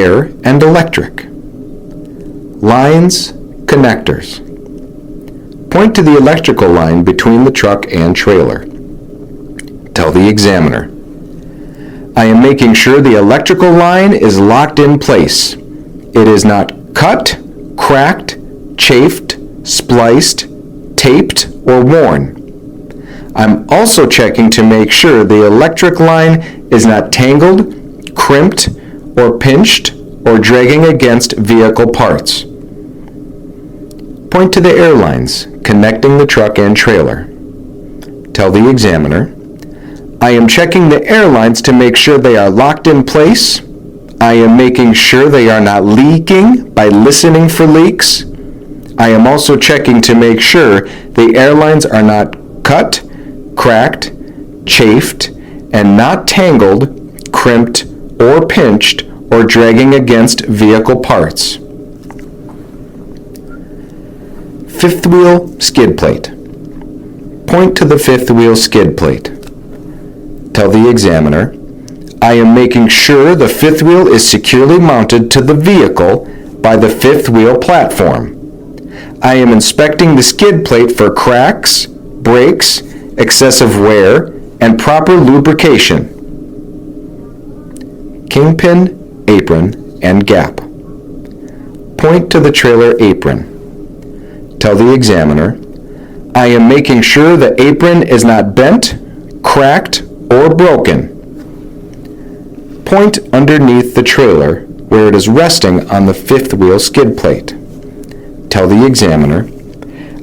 air and electric. Lines, connectors. Point to the electrical line between the truck and trailer. Tell the examiner, I am making sure the electrical line is locked in place. It is not cut, cracked, chafed, spliced, taped, or worn. I'm also checking to make sure the electric line is not tangled, crimped, or pinched, or dragging against vehicle parts. Point to the air lines connecting the truck and trailer. Tell the examiner, I am checking the air lines to make sure they are locked in place. I am making sure they are not leaking by listening for leaks. I am also checking to make sure the air lines are not cut, cracked, chafed, and not tangled, crimped, or pinched, or dragging against vehicle parts. Fifth wheel skid plate. Point to the fifth wheel skid plate. Tell the examiner, I am making sure the fifth wheel is securely mounted to the vehicle by the fifth wheel platform. I am inspecting the skid plate for cracks, breaks, excessive wear, and proper lubrication. Kingpin, apron, and gap. Point to the trailer apron. Tell the examiner, I am making sure the apron is not bent, cracked, or broken. Point underneath the trailer where it is resting on the fifth wheel skid plate. Tell the examiner,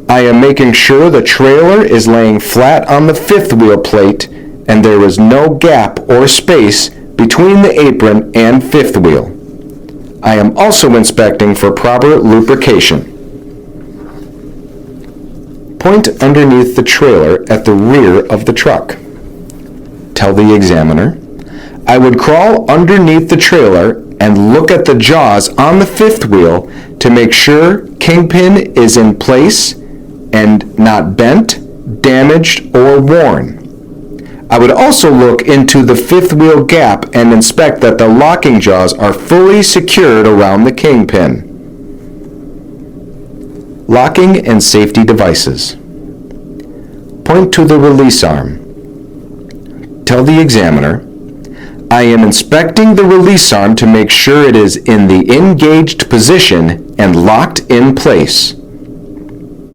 I am making sure the trailer is laying flat on the fifth wheel plate and there is no gap or space between the apron and fifth wheel. I am also inspecting for proper lubrication. Point underneath the trailer at the rear of the truck. Tell the examiner, I would crawl underneath the trailer and look at the jaws on the fifth wheel to make sure Kingpin is in place and not bent, damaged, or worn. I would also look into the fifth wheel gap and inspect that the locking jaws are fully secured around the Kingpin. Locking and safety devices. Point to the release arm. Tell the examiner, I am inspecting the release arm to make sure it is in the engaged position and locked in place.